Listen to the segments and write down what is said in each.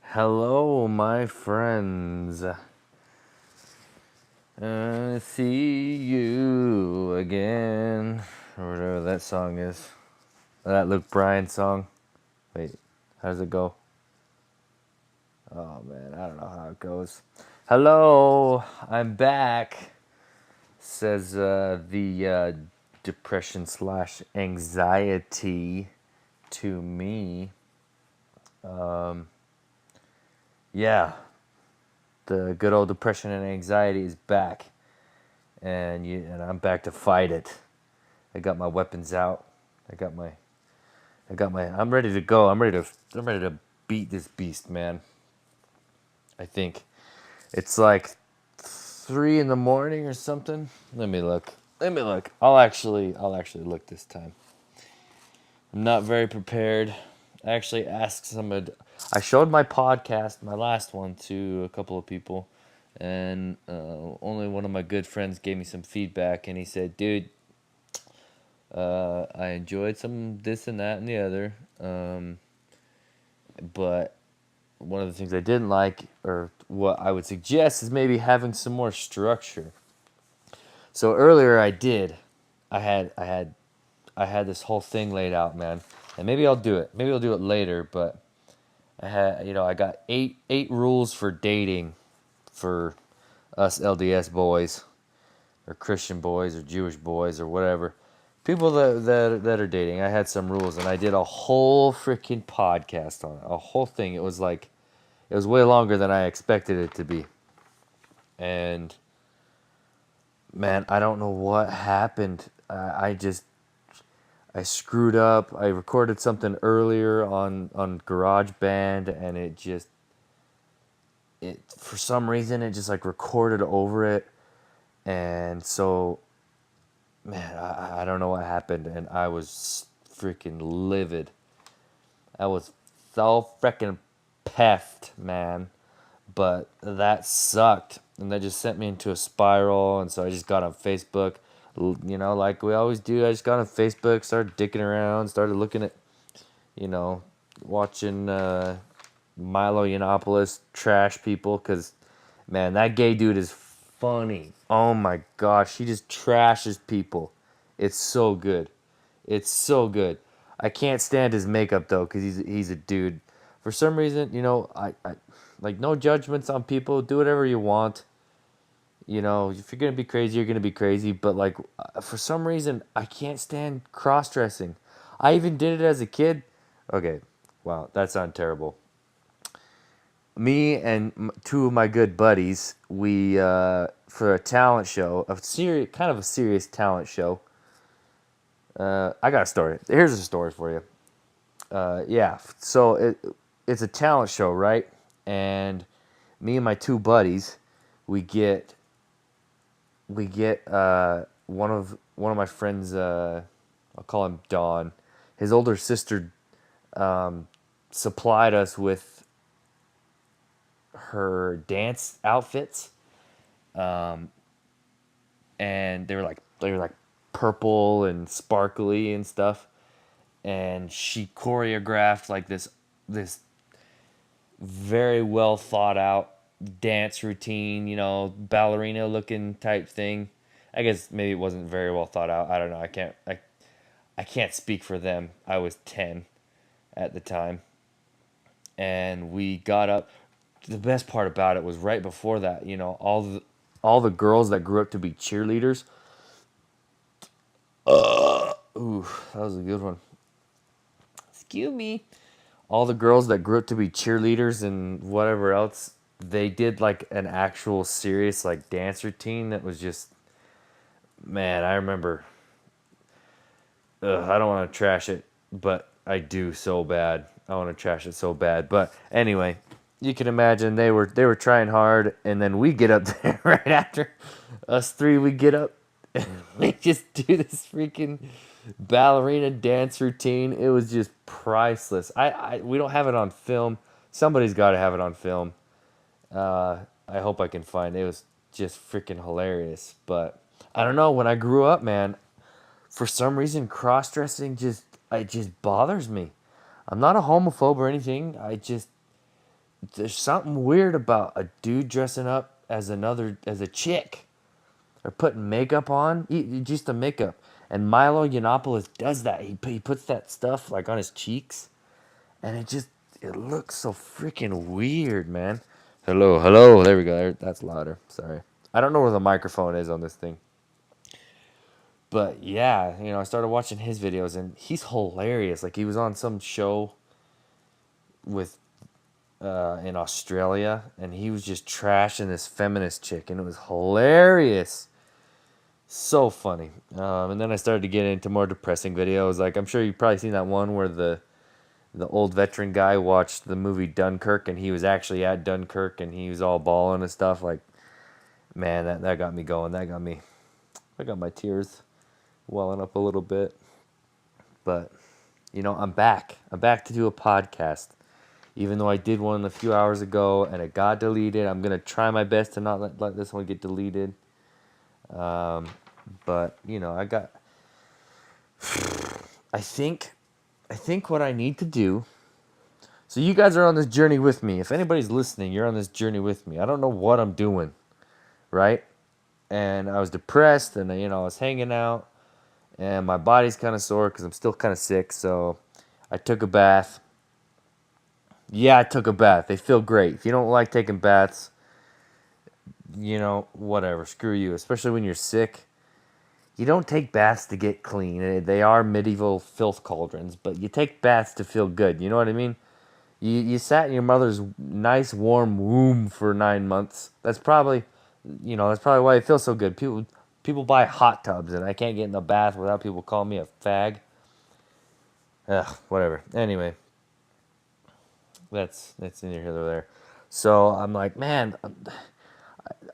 Hello, my friends. See you again. Or whatever that song is. That Luke Bryan song. Wait, how does it go? Oh man, I don't know how it goes. Hello, I'm back. Says the depression slash anxiety to me. Yeah, the good old depression and anxiety is back, and I'm back to fight it. I got my weapons out. I got my I'm ready to go. I'm ready to beat this beast, man. I think it's like 3 in the morning or something. Let me look. I'll actually look this time. I'm not very prepared. I actually asked somebody. I showed my podcast, my last one, to a couple of people, and only one of my good friends gave me some feedback, and he said, "Dude, I enjoyed some this and that and the other, but one of the things I didn't like, or what I would suggest, is maybe having some more structure." So earlier I did. I had this whole thing laid out, man, and maybe I'll do it. Maybe I'll do it later, but I got eight rules for dating for us LDS boys, or Christian boys, or Jewish boys, or whatever. People that are dating. I had some rules, and I did a whole freaking podcast on it. A whole thing. It was way longer than I expected it to be. And man, I don't know what happened. I screwed up. I recorded something earlier on GarageBand, and it for some reason it just like recorded over it, and so man, I don't know what happened, and I was freaking livid. I was so freaking peffed, man. But that sucked, and that just sent me into a spiral. And so I just got on Facebook, like we always do. I just got on Facebook, started dicking around, started looking at, you know, watching Milo Yiannopoulos trash people, because man, that gay dude is funny. Oh my gosh, he just trashes people. It's so good. It's so good. I can't stand his makeup though, because he's a dude. For some reason, I like, no judgments on people. Do whatever you want. If you're gonna be crazy, you're gonna be crazy. But like, for some reason, I can't stand cross dressing. I even did it as a kid. Okay, wow, that sounds terrible. Me and two of my good buddies, we for a talent show, kind of a serious talent show. I got a story. Here's a story for you. Yeah, so it's a talent show, right? And me and my two buddies, we get one of my friends. I'll call him Don. His older sister supplied us with her dance outfits, and they were like purple and sparkly and stuff. And she choreographed like this very well thought out dance routine, ballerina looking type thing. I guess maybe it wasn't very well thought out. I don't know. I can't speak for them. I was 10 at the time. And we got up. The best part about it was right before that, all the girls that grew up to be cheerleaders. Ooh, that was a good one. Excuse me. All the girls that grew up to be cheerleaders and whatever else, they did like an actual serious like dance routine that was just, man, I remember. I don't want to trash it, but I do so bad. I want to trash it so bad. But anyway, you can imagine they were trying hard, and then we get up there right after us three. We get up and we just do this freaking ballerina dance routine. It was just priceless. We don't have it on film. Somebody's got to have it on film. I hope I can find it. It was just freaking hilarious. But I don't know. When I grew up, man, for some reason cross dressing just bothers me. I'm not a homophobe or anything. I just there's something weird about a dude dressing up as a chick or putting makeup on. Just the makeup. And Milo Yiannopoulos does that. He puts that stuff like on his cheeks, and it looks so freaking weird, man. Hello, hello. There we go. That's louder. Sorry. I don't know where the microphone is on this thing. But yeah, I started watching his videos and he's hilarious. Like he was on some show with in Australia and he was just trashing this feminist chick and it was hilarious. So funny. And then I started to get into more depressing videos. Like I'm sure you've probably seen that one where the old veteran guy watched the movie Dunkirk and he was actually at Dunkirk and he was all bawling and stuff. Like man, that got me going. I got my tears welling up a little bit. But I'm back. I'm back to do a podcast. Even though I did one a few hours ago and it got deleted, I'm gonna try my best to not let this one get deleted. But I got. I think, what I need to do. So you guys are on this journey with me. If anybody's listening, you're on this journey with me. I don't know what I'm doing, right? And I was depressed, and I was hanging out, and my body's kind of sore because I'm still kind of sick. So I took a bath. Yeah, I took a bath. They feel great. If you don't like taking baths, whatever. Screw you. Especially when you're sick. You don't take baths to get clean. They are medieval filth cauldrons, but you take baths to feel good. You know what I mean? You sat in your mother's nice warm womb for 9 months. That's probably why it feels so good. People buy hot tubs, and I can't get in the bath without people calling me a fag. Ugh, whatever. Anyway, that's neither here nor there. So I'm like, man,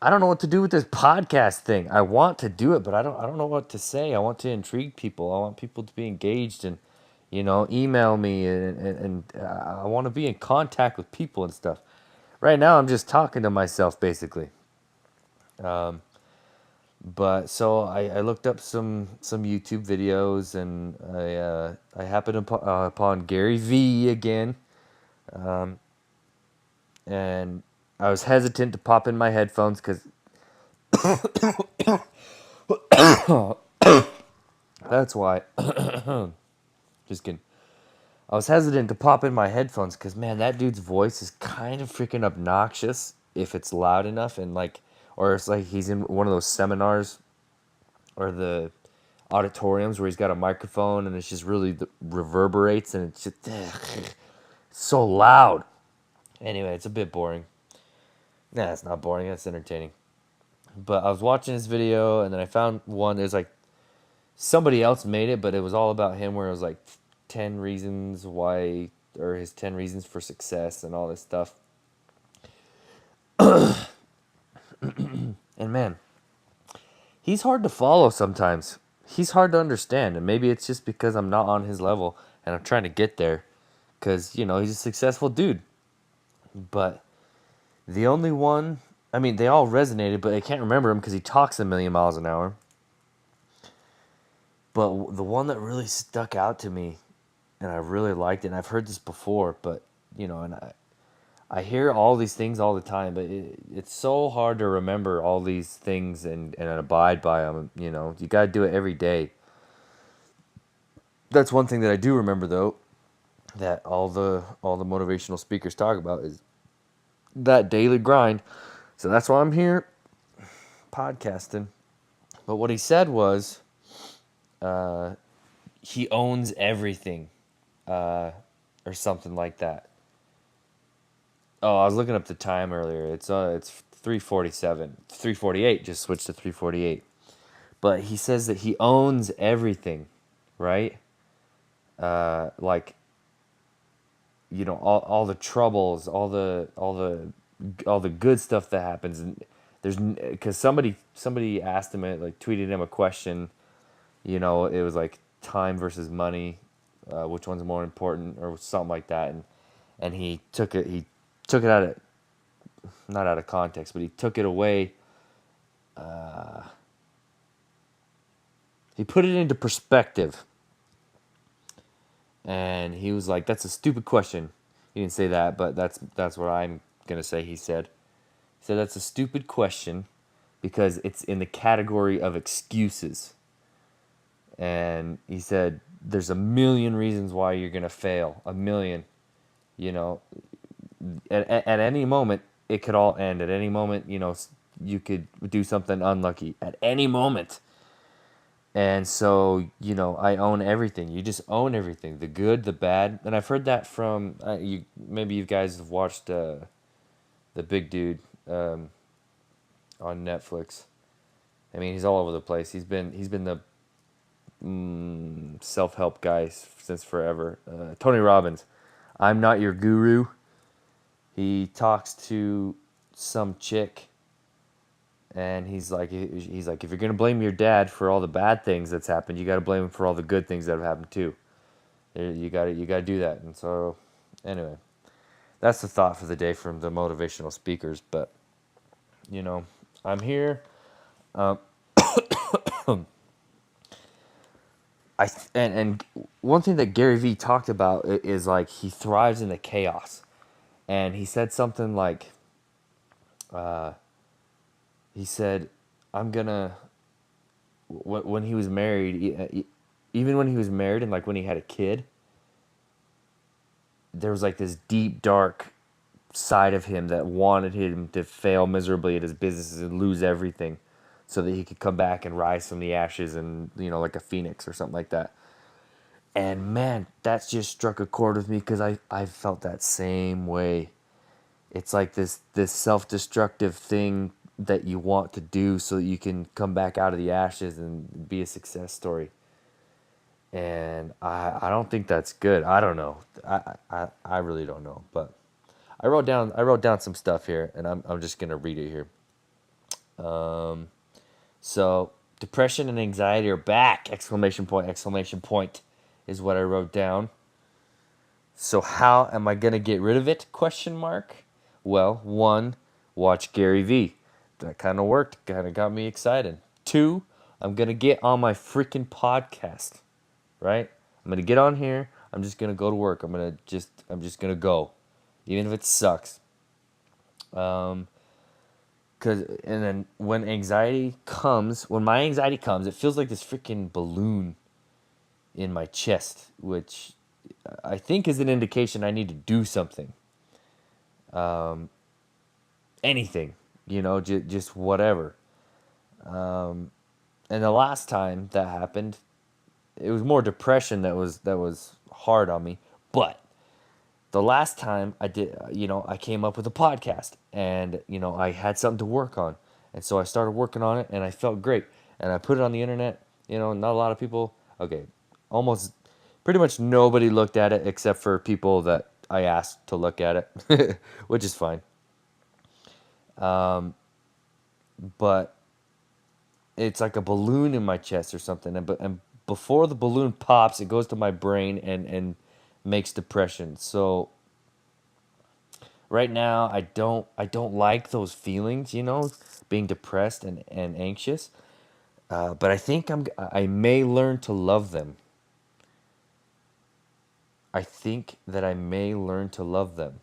I don't know what to do with this podcast thing. I want to do it, but I don't know what to say. I want to intrigue people. I want people to be engaged and email me and I want to be in contact with people and stuff. Right now I'm just talking to myself basically. But so I looked up some YouTube videos and I happened upon Gary V again. And I was hesitant to pop in my headphones because that's why. Just kidding. I was hesitant to pop in my headphones because, man, that dude's voice is kind of freaking obnoxious if it's loud enough or it's like he's in one of those seminars or the auditoriums where he's got a microphone and it's just really reverberates and it's just it's so loud. Anyway, it's a bit boring. Nah, it's not boring. It's entertaining. But I was watching this video and then I found one. There's like somebody else made it, but it was all about him where it was like 10 reasons why, or his 10 reasons for success and all this stuff. And man, he's hard to follow sometimes. He's hard to understand. And maybe it's just because I'm not on his level and I'm trying to get there. Because, he's a successful dude. But the only one, I mean, they all resonated, but I can't remember him because he talks a million miles an hour. But the one that really stuck out to me, and I really liked it, and I've heard this before, but, and I hear all these things all the time, but it's so hard to remember all these things and abide by them. You got to do it every day. That's one thing that I do remember, though, that all the motivational speakers talk about is that daily grind. So that's why I'm here podcasting. But what he said was he owns everything or something like that. Oh, I was looking up the time earlier. It's 3:47. 3:48, just switched to 3:48. But he says that he owns everything, right? Like all the troubles, all the good stuff that happens and there's cuz somebody asked him like tweeted him a question, it was like time versus money, which one's more important or something like that and he took it out of not out of context, but he took it away. He put it into perspective. And he was like, "That's a stupid question." He didn't say that, but that's what I'm gonna say. He said that's a stupid question because it's in the category of excuses. And he said, "There's a million reasons why you're gonna fail. A million. You know, at any moment it could all end. At any moment, you could do something unlucky. At any moment." And so, I own everything. You just own everything, the good, the bad. And I've heard that from you. Maybe you guys have watched the big dude um, on Netflix. I mean, he's all over the place. He's been the self help guy since forever. Tony Robbins. I'm not your guru. He talks to some chick, and he's like, if you're gonna blame your dad for all the bad things that's happened, you got to blame him for all the good things that have happened too. You got to do that. And so, anyway, that's the thought for the day from the motivational speakers. But you know, I'm here. Um, and one thing that Gary Vee talked about is like he thrives in the chaos, and he said something like, he said, "I'm gonna." When he was married, even when he was married and like when he had a kid, there was like this deep dark side of him that wanted him to fail miserably at his businesses and lose everything so that he could come back and rise from the ashes and like a phoenix or something like that. And man, that's just struck a chord with me because I felt that same way. It's like this self-destructive thing that you want to do so that you can come back out of the ashes and be a success story. And I don't think that's good. I don't know. I really don't know. But I wrote down some stuff here, and I'm just gonna read it here. So depression and anxiety are back! Exclamation point! Exclamation point! Is what I wrote down. So how am I gonna get rid of it? Question mark. Well, one, watch Gary Vee. That kind of worked. Kind of got me excited. Two, I'm gonna get on my freaking podcast. Right? I'm gonna get on here. I'm just gonna go to work. I'm just gonna go, even if it sucks. And then when my anxiety comes, it feels like this freaking balloon in my chest, which I think is an indication I need to do something, anything, just whatever. And the last time that happened, it was more depression that was hard on me, but the last time I did, I came up with a podcast and, I had something to work on. And so I started working on it and I felt great. And I put it on the internet, not a lot of people, okay, almost pretty much nobody looked at it except for people that I asked to look at it, which is fine. But it's like a balloon in my chest or something. And before the balloon pops, it goes to my brain and makes depression. So right now I don't like those feelings, being depressed and anxious. But I think I may learn to love them. I think that I may learn to love them.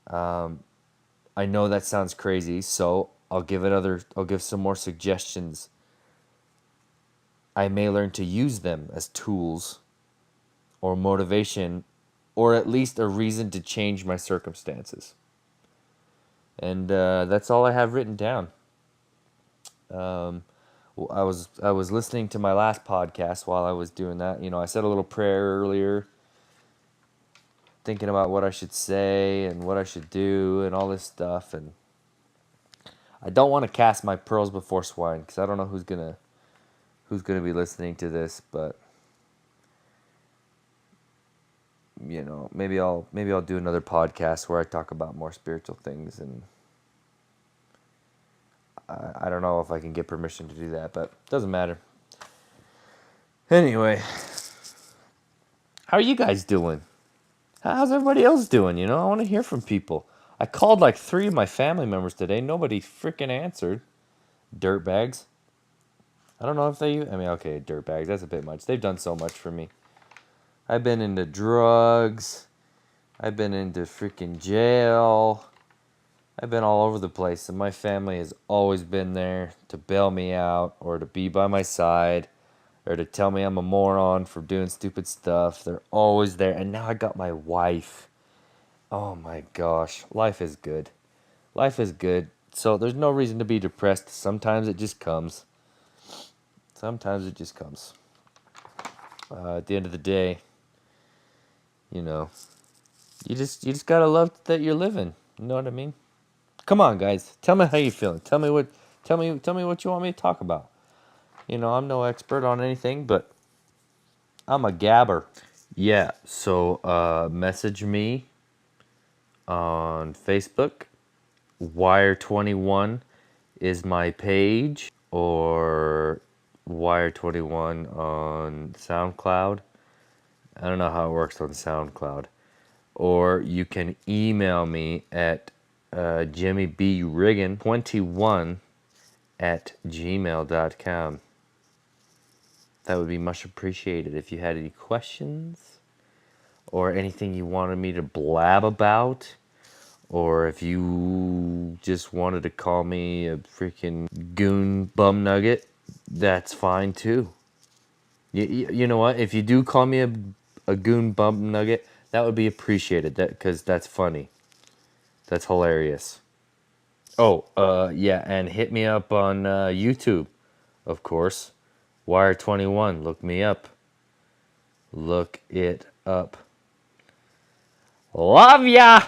I know that sounds crazy, so I'll give some more suggestions. I may learn to use them as tools or motivation or at least a reason to change my circumstances. And that's all I have written down. Well, I was listening to my last podcast while I was doing that. I said a little prayer earlier, thinking about what I should say and what I should do and all this stuff. And I don't want to cast my pearls before swine because I don't know who's gonna be listening to this. But maybe I'll do another podcast where I talk about more spiritual things. And I don't know if I can get permission to do that, but it doesn't matter. Anyway, how are you guys doing? How's everybody else doing? I want to hear from people. I called like 3 of my family members today. Nobody freaking answered. Dirtbags. I don't know if they. I mean, okay, dirtbags. That's a bit much. They've done so much for me. I've been into drugs. I've been into freaking jail. I've been all over the place, and my family has always been there to bail me out or to be by my side or to tell me I'm a moron for doing stupid stuff. They're always there. And now I got my wife. Oh my gosh. Life is good. Life is good. So there's no reason to be depressed. Sometimes it just comes. Sometimes it just comes. At the end of the day, you know, you just gotta love that you're living. You know what I mean? Come on, guys. Tell me how you feeling. Tell me what you want me to talk about. You know, I'm no expert on anything, but I'm a gabber. Yeah, so message me on Facebook. Wire21 is my page, or Wire21 on SoundCloud. I don't know how it works on SoundCloud. Or you can email me at jimmybriggin21 at gmail.com. That would be much appreciated. If you had any questions or anything you wanted me to blab about, or if you just wanted to call me a freaking goon bum nugget, that's fine too. You know what? If you do call me a goon bum nugget, that would be appreciated. Because that's funny. That's hilarious. Oh, yeah, and hit me up on YouTube, of course. Wire21, look me up. Look it up. Love ya!